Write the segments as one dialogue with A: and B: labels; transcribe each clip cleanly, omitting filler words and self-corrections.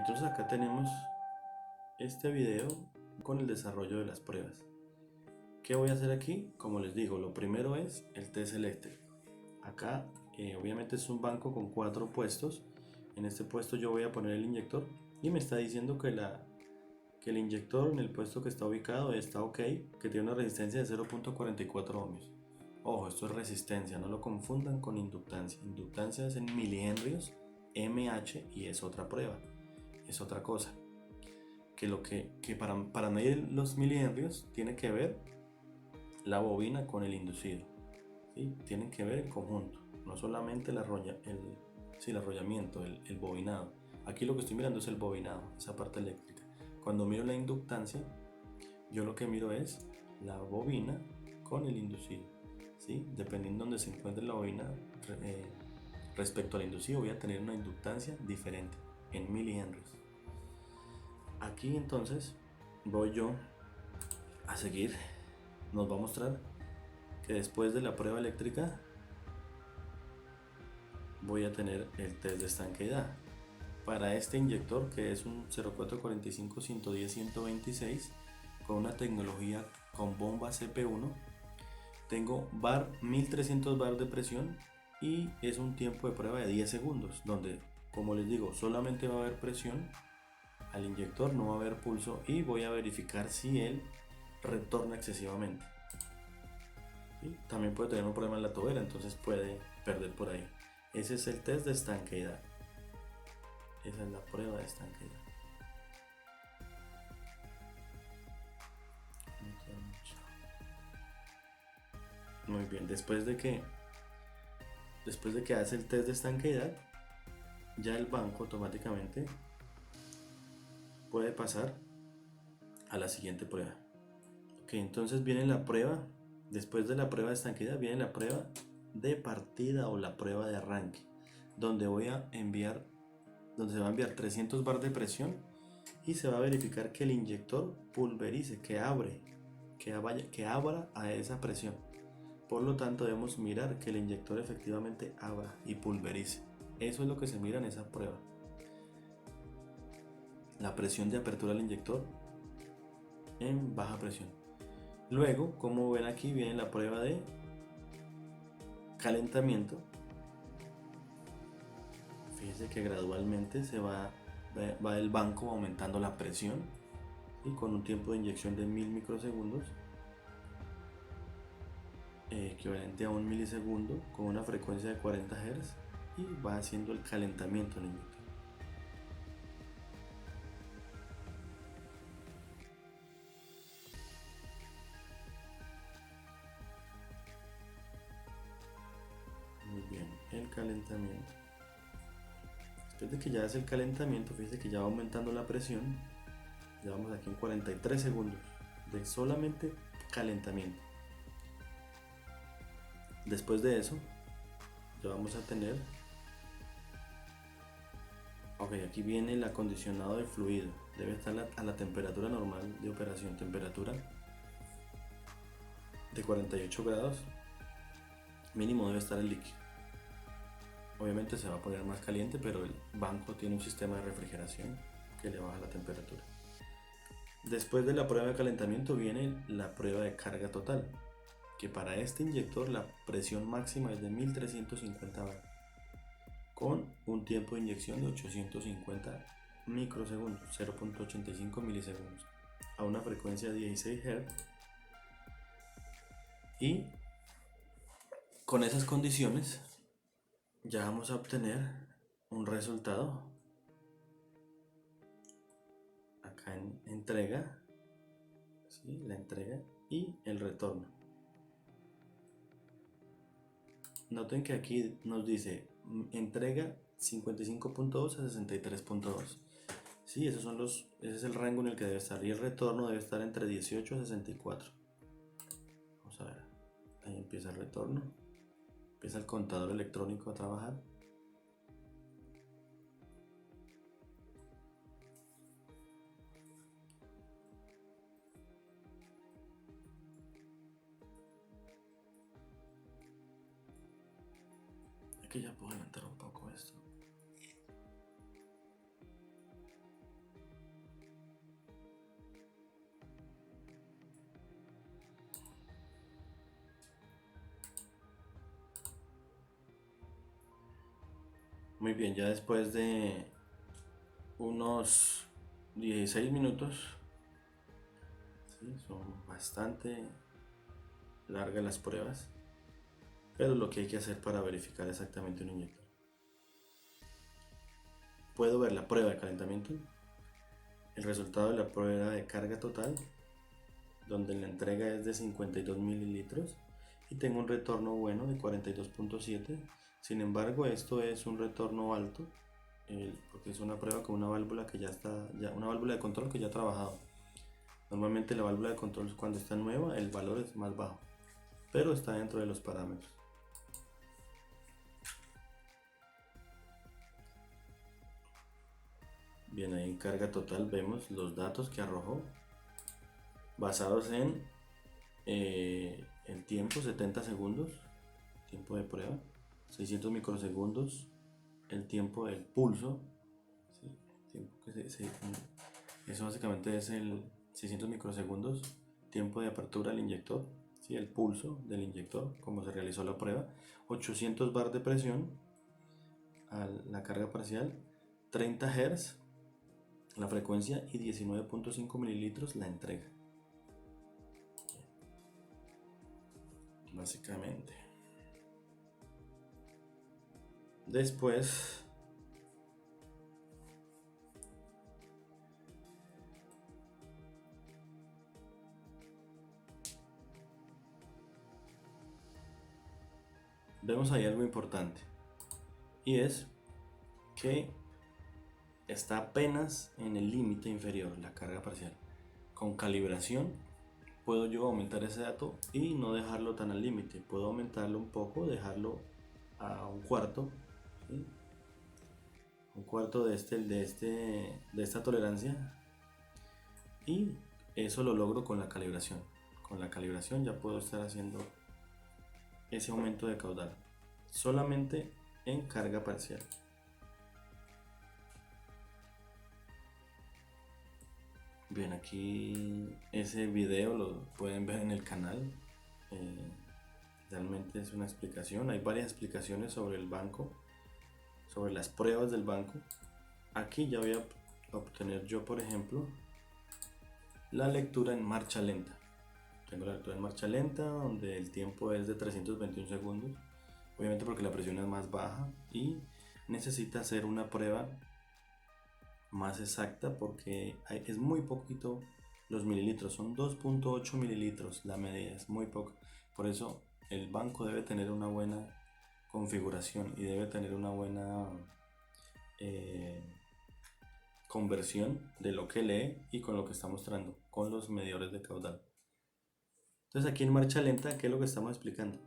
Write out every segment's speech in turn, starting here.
A: Entonces acá tenemos este video con el desarrollo de las pruebas. ¿Qué voy a hacer aquí? Como les digo, lo primero es el test eléctrico. Acá obviamente es un banco con 4 puestos. En este puesto yo voy a poner el inyector y me está diciendo que el inyector en el puesto que está ubicado está ok, que tiene una resistencia de 0.44 ohmios. Ojo, esto es resistencia, no lo confundan con inductancia. Inductancia es en milihenrios, mH, y es otra prueba, es otra cosa. Que para medir los milihenrios tiene que ver la bobina con el inducido, ¿sí? Tienen que ver el conjunto, no solamente el arrollamiento, el bobinado. Aquí lo que estoy mirando es el bobinado, esa parte eléctrica. Cuando miro la inductancia, yo lo que miro es la bobina con el inducido, ¿sí? Dependiendo de donde se encuentre la bobina respecto al inducido, voy a tener una inductancia diferente en milihenrios. Aquí entonces voy yo a seguir. Nos va a mostrar que después de la prueba eléctrica voy a tener el test de estanqueidad. Para este inyector, que es un 0445-110-126 con una tecnología con bomba CP1, tengo 1300 bar de presión y es un tiempo de prueba de 10 segundos, donde, como les digo, solamente va a haber presión al inyector, no va a haber pulso, y voy a verificar si él retorna excesivamente. ¿Sí? También puede tener un problema en la tobera, entonces puede perder por ahí. Ese es el test de estanqueidad. Esa es la prueba de estanqueidad. Muy bien, después de que hace el test de estanqueidad, ya el banco automáticamente puede pasar a la siguiente prueba. Ok, entonces viene la prueba. Después de la prueba de estanqueidad viene la prueba de partida o la prueba de arranque, donde se va a enviar 300 bar de presión y se va a verificar que el inyector pulverice, que abra a esa presión. Por lo tanto, debemos mirar que el inyector efectivamente abra y pulverice. Eso es lo que se mira en esa prueba. La presión de apertura del inyector en baja presión. Luego, como ven aquí, viene la prueba de calentamiento. Fíjense que gradualmente va el banco aumentando la presión, y con un tiempo de inyección de 1000 microsegundos, equivalente a 1 milisegundo, con una frecuencia de 40 Hz, y va haciendo el calentamiento del inyector. Muy bien, el calentamiento. Después de que ya hace el calentamiento, fíjense que ya va aumentando la presión. Ya vamos aquí en 43 segundos de solamente calentamiento. Después de eso, ya vamos a tener, ok, aquí viene el acondicionado de fluido. Debe estar a la temperatura normal de operación, temperatura de 48 grados. Mínimo debe estar el líquido. Obviamente se va a poner más caliente, pero el banco tiene un sistema de refrigeración que le baja la temperatura. Después de la prueba de calentamiento viene la prueba de carga total, que para este inyector la presión máxima es de 1350 bar, con un tiempo de inyección de 850 microsegundos, 0.85 milisegundos, a una frecuencia de 16 Hz. Y con esas condiciones ya vamos a obtener un resultado. Acá en entrega, ¿sí? La entrega y el retorno. Noten que aquí nos dice entrega 55.2 a 63.2. Sí, ese es el rango en el que debe estar, y el retorno debe estar entre 18 a 64. Vamos a ver, ahí empieza el retorno, empieza el contador electrónico a trabajar. Aquí ya puedo adelantar un poco esto. Muy bien, ya después de unos 16 minutos, ¿sí? Son bastante largas las pruebas, pero lo que hay que hacer para verificar exactamente un inyector. Puedo ver la prueba de calentamiento, el resultado de la prueba de carga total, donde la entrega es de 52 mililitros y tengo un retorno bueno de 42.7. Sin embargo, esto es un retorno alto porque es una prueba con una válvula que una válvula de control que ya ha trabajado. Normalmente la válvula de control, cuando está nueva, el valor es más bajo, pero está dentro de los parámetros. Bien, ahí en carga total vemos los datos que arrojó basados en el tiempo, 70 segundos, tiempo de prueba, 600 microsegundos, el tiempo del pulso, ¿sí? Eso básicamente es el 600 microsegundos, tiempo de apertura del inyector, ¿sí? El pulso del inyector, como se realizó la prueba, 800 bar de presión a la carga parcial, 30 Hz la frecuencia y 19.5 mililitros la entrega. Básicamente. Después vemos ahí algo importante, y es que está apenas en el límite inferior la carga parcial. Con calibración puedo yo aumentar ese dato y no dejarlo tan al límite. Puedo aumentarlo un poco, dejarlo a un cuarto, ¿sí? Un cuarto de esta tolerancia, y eso lo logro con la calibración. Con la calibración ya puedo estar haciendo ese aumento de caudal solamente en carga parcial. Bien, aquí ese video lo pueden ver en el canal. Realmente es una explicación, hay varias explicaciones sobre el banco, sobre las pruebas del banco. Aquí ya voy a obtener yo, por ejemplo, la lectura en marcha lenta. Tengo la lectura en marcha lenta donde el tiempo es de 321 segundos, obviamente porque la presión es más baja y necesita hacer una prueba más exacta porque es muy poquito los mililitros, son 2.8 mililitros la medida, es muy poco. Por eso el banco debe tener una buena configuración y debe tener una buena conversión de lo que lee y con lo que está mostrando con los medidores de caudal. Entonces aquí en marcha lenta, ¿qué es lo que estamos explicando?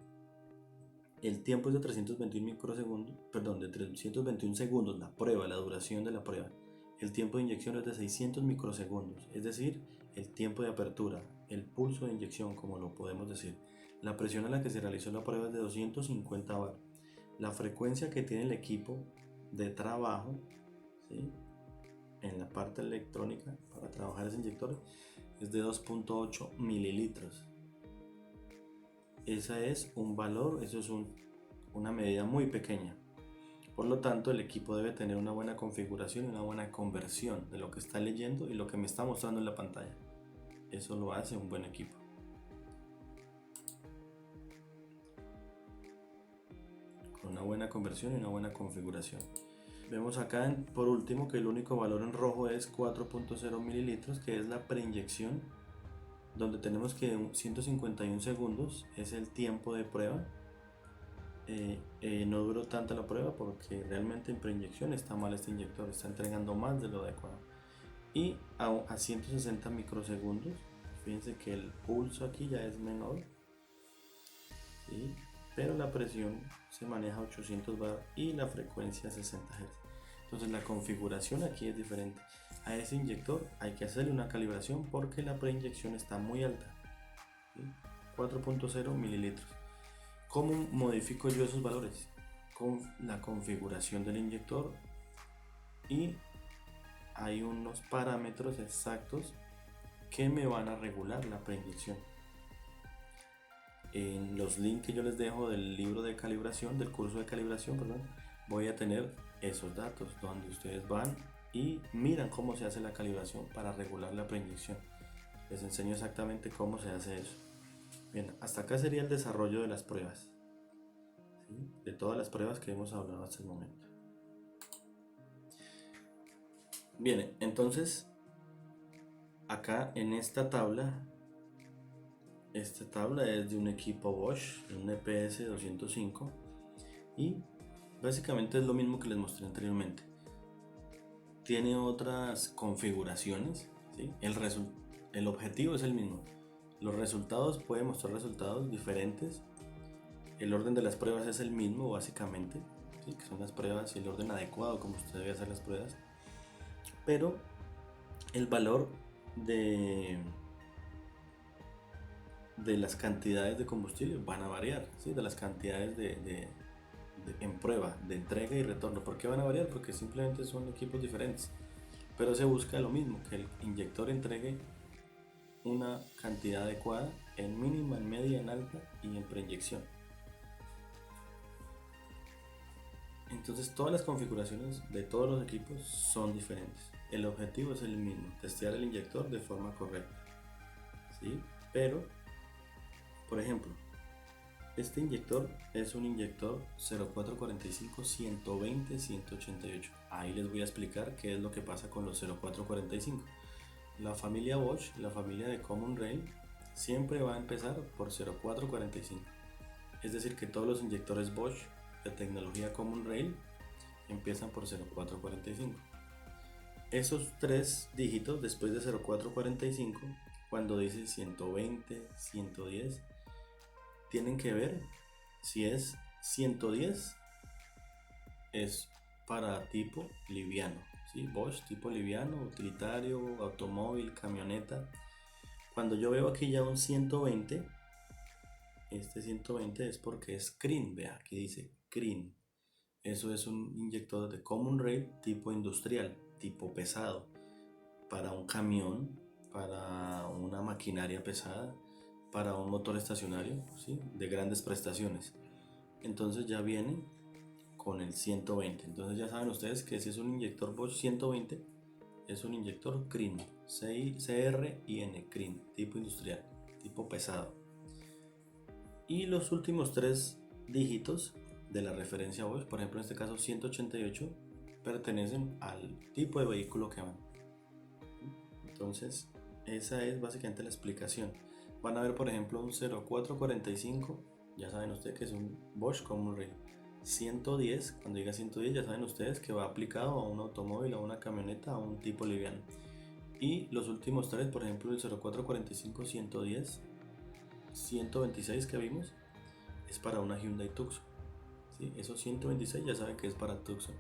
A: El tiempo es de 321 microsegundos, perdón, de 321 segundos, la prueba, la duración de la prueba. El tiempo de inyección es de 600 microsegundos, es decir, el tiempo de apertura, el pulso de inyección, como lo podemos decir. La presión a la que se realizó la prueba es de 250 bar. La frecuencia que tiene el equipo de trabajo, ¿sí?, en la parte electrónica para trabajar ese inyector es de 2.8 mililitros. Ese es un valor, eso es una medida muy pequeña. Por lo tanto, el equipo debe tener una buena configuración y una buena conversión de lo que está leyendo y lo que me está mostrando en la pantalla. Eso lo hace un buen equipo. Con una buena conversión y una buena configuración. Vemos acá, por último, que el único valor en rojo es 4.0 mililitros, que es la preinyección, donde tenemos que 151 segundos es el tiempo de prueba. No duró tanto la prueba porque realmente en preinyección está mal este inyector, está entregando más de lo adecuado. Y a 160 microsegundos, fíjense que el pulso aquí ya es menor, ¿sí?, pero la presión se maneja a 800 bar y la frecuencia 60 Hz. Entonces la configuración aquí es diferente. A ese inyector hay que hacerle una calibración porque la preinyección está muy alta, ¿sí? 4.0 mililitros. ¿Cómo modifico yo esos valores? Con la configuración del inyector, y hay unos parámetros exactos que me van a regular la preinyección. En los links que yo les dejo del libro de calibración, del curso de calibración, perdón, voy a tener esos datos, donde ustedes van y miran cómo se hace la calibración para regular la preinyección. Les enseño exactamente cómo se hace eso. Bien, hasta acá sería el desarrollo de las pruebas, ¿sí? De todas las pruebas que hemos hablado hasta el momento. Bien, entonces acá en esta tabla es de un equipo Bosch, un EPS 205, y básicamente es lo mismo que les mostré anteriormente. Tiene otras configuraciones, ¿sí? El objetivo es el mismo. Los resultados pueden mostrar resultados diferentes. El orden de las pruebas es el mismo básicamente, ¿sí? Que son las pruebas y el orden adecuado como usted debe hacer las pruebas. Pero el valor de las cantidades de combustible van a variar, ¿sí? De las cantidades en prueba, de entrega y retorno. ¿Por qué van a variar? Porque simplemente son equipos diferentes. Pero se busca lo mismo, que el inyector entregue una cantidad adecuada en mínima, en media, en alta y en preinyección. Entonces todas las configuraciones de todos los equipos son diferentes. El objetivo es el mismo, testear el inyector de forma correcta, ¿sí? Pero, por ejemplo, este inyector es un inyector 0445-120-188. Ahí les voy a explicar qué es lo que pasa con los 0445. La familia Bosch, la familia de Common Rail, siempre va a empezar por 0445. Es decir, que todos los inyectores Bosch de tecnología Common Rail empiezan por 0445. Esos tres dígitos después de 0445, cuando dice 120, 110, tienen que ver si es 110 es para tipo liviano, ¿sí? Bosch tipo liviano, utilitario, automóvil, camioneta. Cuando yo veo aquí ya un 120, este 120 es porque es CRIN, vea, aquí dice CRIN. Eso es un inyector de Common Rail tipo industrial, tipo pesado, para un camión, para una maquinaria pesada, para un motor estacionario, ¿sí? De grandes prestaciones. Entonces ya viene con el 120. Entonces ya saben ustedes que si es un inyector Bosch 120, es un inyector CRIN, CRIN, CRIN, tipo industrial, tipo pesado. Y los últimos tres dígitos de la referencia Bosch, por ejemplo en este caso 188, pertenecen al tipo de vehículo que van. Entonces esa es básicamente la explicación. Van a ver por ejemplo un 0445, ya saben ustedes que es un Bosch Common Rail. 110, cuando diga 110 ya saben ustedes que va aplicado a un automóvil, a una camioneta, a un tipo liviano. Y los últimos tres, por ejemplo el 0445, 110, 126 que vimos, es para una Hyundai Tucson, ¿sí? Esos 126 ya saben que es para Tucson,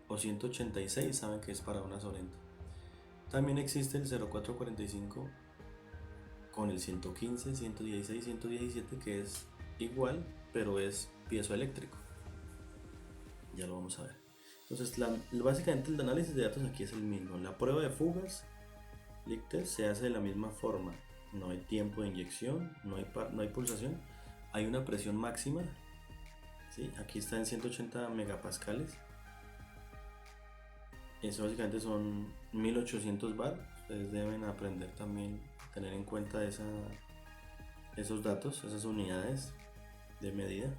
A: o 186 saben que es para una Sorento. También existe el 0445 con el 115, 116, 117 que es igual, pero es piezoeléctrico. Ya lo vamos a ver. Entonces, básicamente el análisis de datos aquí es el mismo. La prueba de fugas, leak test, se hace de la misma forma. No hay tiempo de inyección, no hay pulsación, hay una presión máxima, ¿sí? Aquí está en 180 megapascales. Eso básicamente son 1800 bar. Ustedes deben aprender también a tener en cuenta esos datos, esas unidades de medida.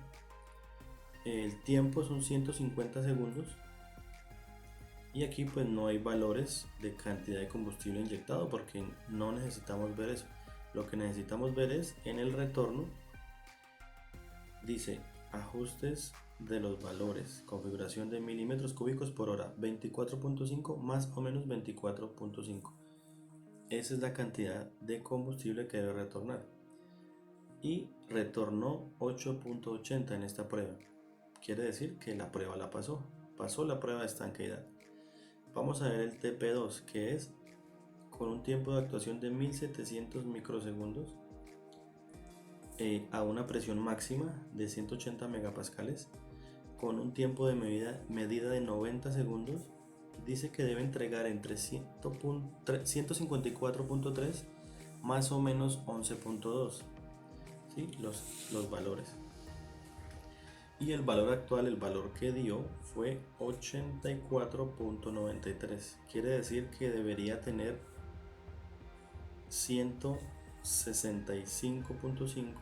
A: El tiempo son 150 segundos. Y aquí pues no hay valores de cantidad de combustible inyectado porque no necesitamos ver eso. Lo que necesitamos ver es en el retorno, dice ajustes de los valores, configuración de milímetros cúbicos por hora, 24.5 más o menos 24.5. Esa es la cantidad de combustible que debe retornar. Y retornó 8.80 en esta prueba. Quiere decir que la prueba la pasó. Pasó la prueba de estanqueidad. Vamos a ver el TP2, que es con un tiempo de actuación de 1700 microsegundos a una presión máxima de 180 megapascales con un tiempo de medida de 90 segundos. Dice que debe entregar entre 154.3 más o menos 11.2, ¿sí? los valores. y el valor actual, el valor que dio fue 84.93. Quiere decir que debería tener 165.5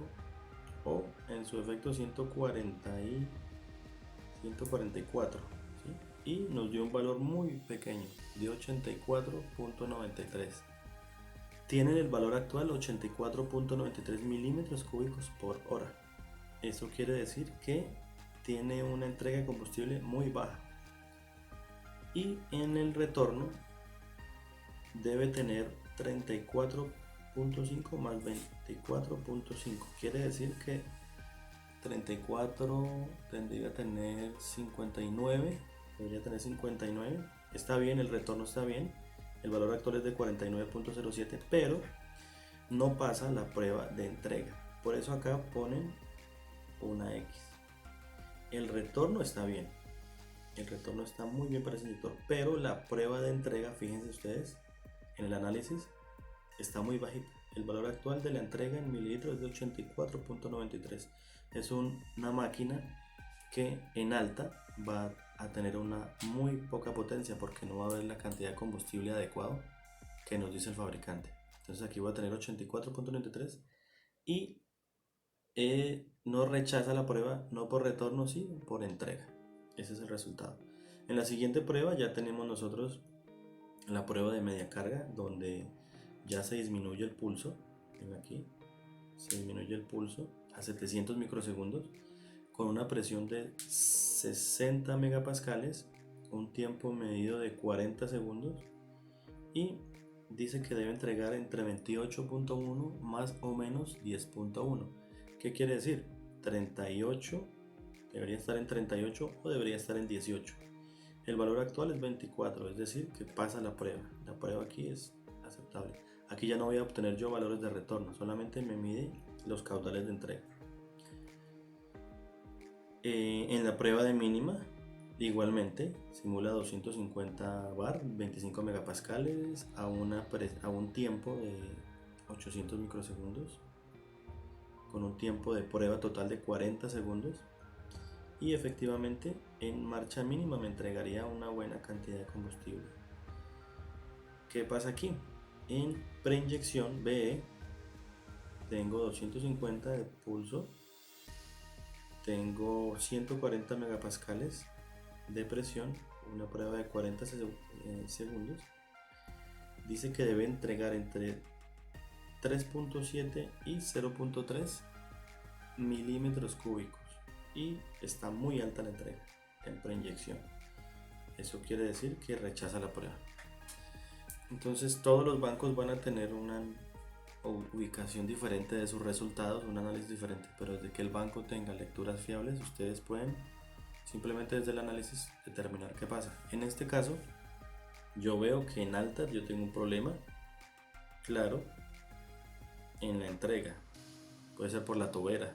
A: o en su efecto 144, ¿sí? Y nos dio un valor muy pequeño de 84.93. Tienen el valor actual 84.93 milímetros cúbicos por hora. Eso quiere decir que tiene una entrega de combustible muy baja. Y en el retorno debe tener 34.5 más 24.5. Quiere decir que 34 tendría que tener 59. Debería tener 59. Está bien, el retorno está bien. El valor actual es de 49.07, pero no pasa la prueba de entrega. Por eso acá ponen una X. El retorno está bien. El retorno está muy bien para ese inyector, pero la prueba de entrega, fíjense ustedes, en el análisis está muy bajita. El valor actual de la entrega en mililitros es de 84.93. Es una máquina que en alta va a tener una muy poca potencia porque no va a haber la cantidad de combustible adecuado que nos dice el fabricante. Entonces aquí voy a tener 84.93 y no rechaza la prueba, no por retorno, sí por entrega. Ese es el resultado. En la siguiente prueba ya tenemos nosotros la prueba de media carga, donde ya se disminuye el pulso. Ven aquí, se disminuye el pulso a 700 microsegundos con una presión de 60 megapascales, un tiempo medido de 40 segundos y dice que debe entregar entre 28.1 más o menos 10.1. ¿Qué quiere decir? 38, debería estar en 38 o debería estar en 18. El valor actual es 24, es decir, que pasa la prueba. La prueba aquí es aceptable. Aquí ya no voy a obtener yo valores de retorno, solamente me mide los caudales de entrega. En la prueba de mínima, igualmente, simula 250 bar, 25 megapascales a un tiempo de 800 microsegundos, con un tiempo de prueba total de 40 segundos. Y efectivamente, en marcha mínima me entregaría una buena cantidad de combustible. ¿Qué pasa aquí? En preinyección BE tengo 250 de pulso, tengo 140 megapascales de presión, una prueba de 40 segundos. Dice que debe entregar entre 3.7 y 0.3 milímetros cúbicos y está muy alta la entrega en preinyección. Eso quiere decir que rechaza la prueba. Entonces todos los bancos van a tener una ubicación diferente de sus resultados, un análisis diferente, pero desde que el banco tenga lecturas fiables, ustedes pueden simplemente desde el análisis determinar qué pasa. En este caso, yo veo que en altas yo tengo un problema claro en la entrega. Puede ser por la tobera.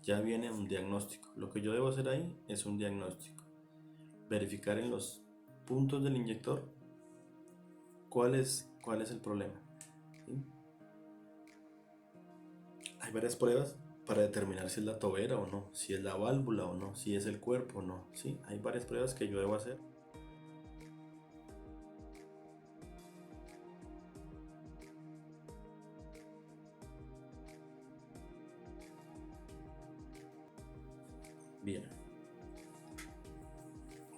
A: Ya viene un diagnóstico. Lo que yo debo hacer ahí es un diagnóstico. Verificar en los puntos del inyector cuál es el problema. ¿Sí? Hay varias pruebas para determinar si es la tobera o no, si es la válvula o no, si es el cuerpo o no. ¿Sí? Hay varias pruebas que yo debo hacer. Bien.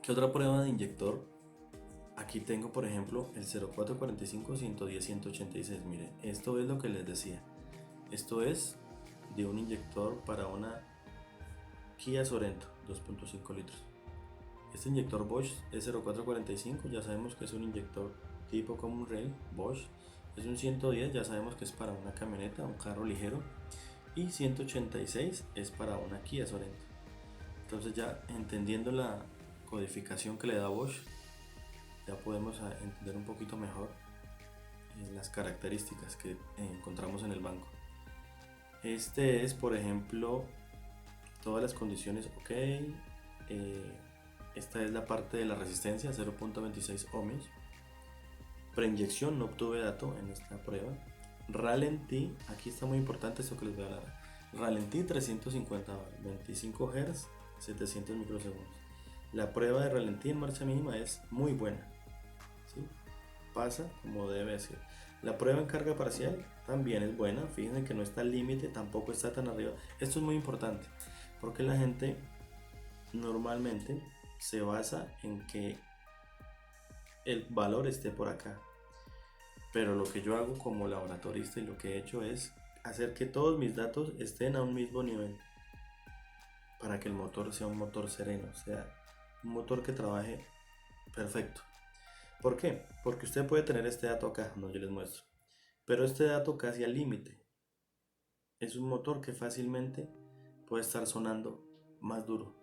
A: ¿Qué otra prueba de inyector? Aquí tengo, por ejemplo, el 0445 110 186. Miren, esto es lo que les decía. Esto es de un inyector para una Kia Sorento 2.5 litros. Este inyector Bosch es 0445, ya sabemos que es un inyector tipo Common Rail Bosch. Es un 110, ya sabemos que es para una camioneta, un carro ligero. Y 186 es para una Kia Sorento. Entonces ya entendiendo la codificación que le da Bosch, ya podemos entender un poquito mejor las características que encontramos en el banco. Este es, por ejemplo, todas las condiciones ok. Esta es la parte de la resistencia, 0.26 ohmios. Preinyección, no obtuve dato en esta prueba. Ralentí, aquí está muy importante esto que les voy a hablar. Ralentí 350 bar, 25 Hz 700 microsegundos. La prueba de ralentí en marcha mínima es muy buena, ¿sí? Pasa como debe ser. La prueba en carga parcial también es buena. Fíjense que no está al límite, tampoco está tan arriba. Esto es muy importante porque la gente normalmente se basa en que el valor esté por acá. Pero lo que yo hago como laboratorista y lo que he hecho es hacer que todos mis datos estén a un mismo nivel para que el motor sea un motor sereno, sea un motor que trabaje perfecto. ¿Por qué? Porque usted puede tener este dato acá, no, yo les muestro, pero este dato casi al límite. Es un motor que fácilmente puede estar sonando más duro,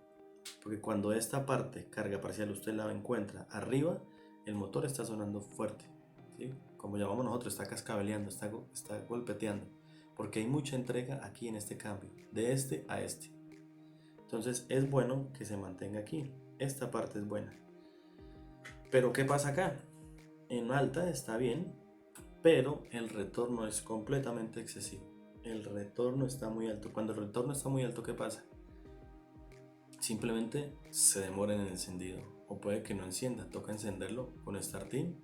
A: porque cuando esta parte, carga parcial, usted la encuentra arriba, el motor está sonando fuerte, ¿sí? Como llamamos nosotros, está cascabeleando, está golpeteando, porque hay mucha entrega aquí en este cambio, de este a este. Entonces es bueno que se mantenga aquí, esta parte es buena. Pero ¿qué pasa acá? En alta está bien, pero el retorno es completamente excesivo. El retorno está muy alto. Cuando el retorno está muy alto, ¿qué pasa? Simplemente se demora en el encendido, o puede que no encienda, toca encenderlo con starting,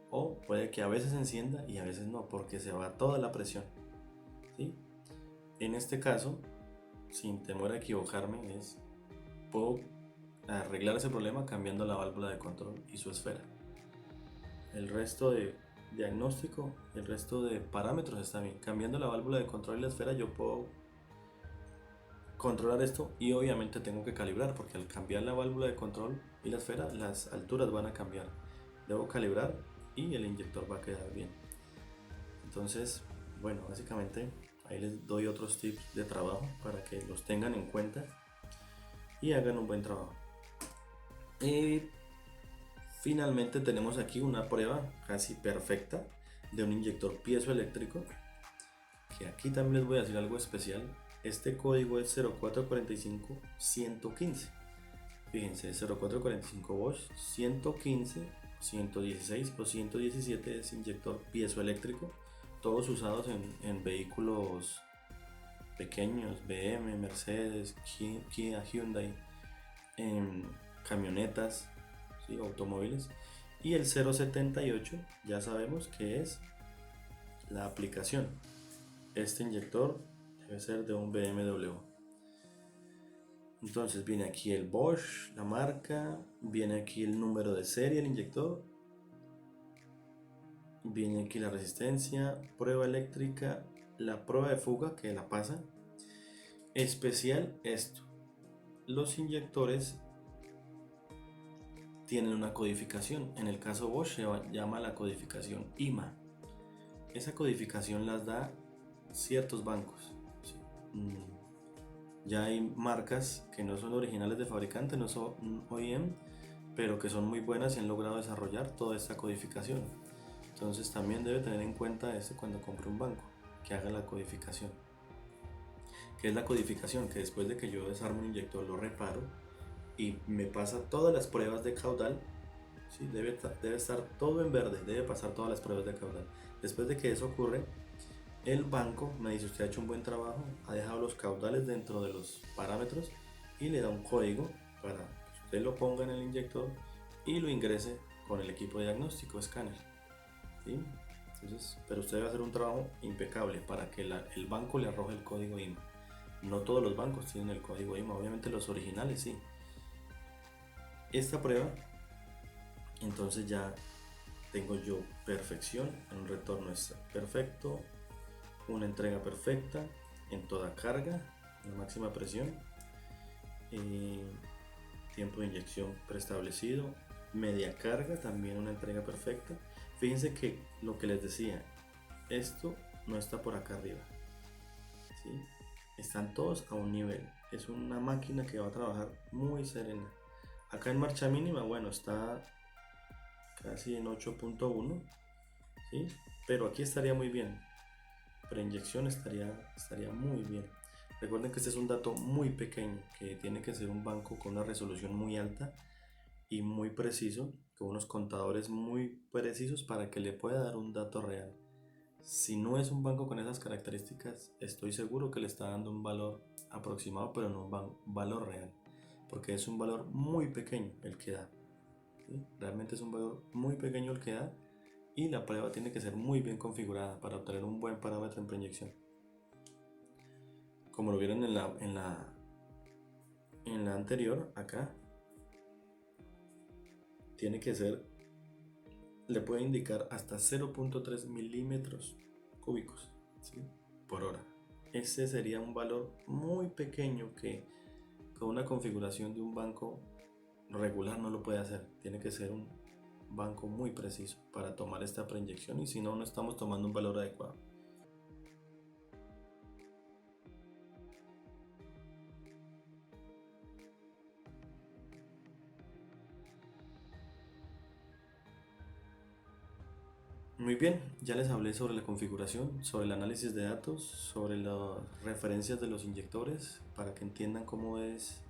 A: o puede que a veces encienda y a veces no, porque se va toda la presión, ¿sí? En este caso, sin temor a equivocarme, puedo arreglar ese problema cambiando la válvula de control y su esfera. El resto de diagnóstico, el resto de parámetros está bien. Cambiando la válvula de control y la esfera yo puedo controlar esto, y obviamente tengo que calibrar porque al cambiar la válvula de control y la esfera las alturas van a cambiar. Debo calibrar y el inyector va a quedar bien. Entonces, bueno, básicamente ahí les doy otros tips de trabajo para que los tengan en cuenta y hagan un buen trabajo. Y finalmente tenemos aquí una prueba casi perfecta de un inyector piezoeléctrico, que aquí también les voy a decir algo especial. Este código es 0445-115. Fíjense, 0445 Bosch 115, 116 o 117 es inyector piezoeléctrico, todos usados en vehículos pequeños, BM, Mercedes, Kia, Hyundai, en camionetas, ¿sí? Automóviles. Y el 078 ya sabemos que es la aplicación. Este inyector debe ser de un BMW. Entonces viene aquí el Bosch, la marca, viene aquí el número de serie del inyector, viene aquí la resistencia, prueba eléctrica, la prueba de fuga que la pasa. Especial esto, los inyectores tienen una codificación. En el caso Bosch se llama la codificación IMA. Esa codificación las da ciertos bancos, ¿sí? Ya hay marcas que no son originales de fabricante, no son OEM, pero que son muy buenas y han logrado desarrollar toda esta codificación. Entonces también debe tener en cuenta esto cuando compre un banco, que haga la codificación. ¿Qué es la codificación? Que después de que yo desarmo un inyector, lo reparo y me pasa todas las pruebas de caudal, ¿sí? Debe estar todo en verde, debe pasar todas las pruebas de caudal. Después de que eso ocurre, el banco me dice: usted ha hecho un buen trabajo, ha dejado los caudales dentro de los parámetros, y le da un código para que usted lo ponga en el inyector y lo ingrese con el equipo de diagnóstico escáner, ¿sí? Entonces, pero usted debe hacer un trabajo impecable para que el banco le arroje el código IMA. No todos los bancos tienen el código IMA, obviamente los originales sí. Esta prueba, entonces ya tengo yo perfección, un retorno es perfecto, una entrega perfecta en toda carga, la máxima presión, tiempo de inyección preestablecido, media carga, también una entrega perfecta. Fíjense que lo que les decía, esto no está por acá arriba, ¿sí? Están todos a un nivel. Es una máquina que va a trabajar muy serena. Acá en marcha mínima, bueno, está casi en 8.1, ¿sí? Pero aquí estaría muy bien. Preinyección estaría muy bien. Recuerden que este es un dato muy pequeño, que tiene que ser un banco con una resolución muy alta y muy preciso, con unos contadores muy precisos para que le pueda dar un dato real. Si no es un banco con esas características, estoy seguro que le está dando un valor aproximado, pero no un valor real. porque es un valor muy pequeño el que da, ¿sí? Realmente es un valor muy pequeño el que da, y la prueba tiene que ser muy bien configurada para obtener un buen parámetro en preinyección. Como lo vieron en la anterior, acá tiene que ser, le puede indicar hasta 0.3 milímetros cúbicos, ¿sí?, por hora. Ese sería un valor muy pequeño que con una configuración de un banco regular no lo puede hacer. Tiene que ser un banco muy preciso para tomar esta preinyección, y si no, no estamos tomando un valor adecuado. Muy bien, ya les hablé sobre la configuración, sobre el análisis de datos, sobre las referencias de los inyectores, para que entiendan cómo es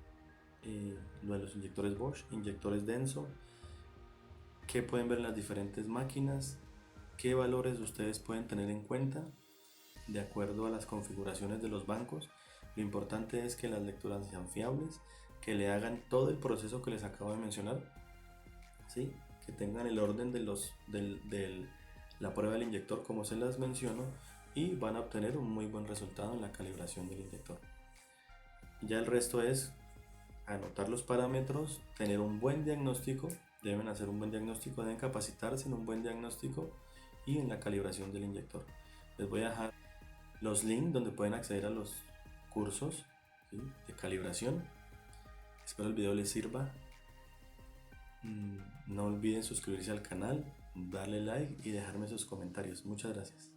A: lo de los inyectores Bosch, inyectores Denso, qué pueden ver en las diferentes máquinas, qué valores ustedes pueden tener en cuenta de acuerdo a las configuraciones de los bancos. Lo importante es que las lecturas sean fiables, que le hagan todo el proceso que les acabo de mencionar, ¿sí?, que tengan el orden de la prueba del inyector como se las menciono, y van a obtener un muy buen resultado en la calibración del inyector. Ya el resto es anotar los parámetros, tener un buen diagnóstico, deben hacer un buen diagnóstico, deben capacitarse en un buen diagnóstico y en la calibración del inyector. Les voy a dejar los links donde pueden acceder a los cursos, ¿sí?, de calibración. Espero el video les sirva. No olviden suscribirse al canal, darle like y dejarme sus comentarios. Muchas gracias.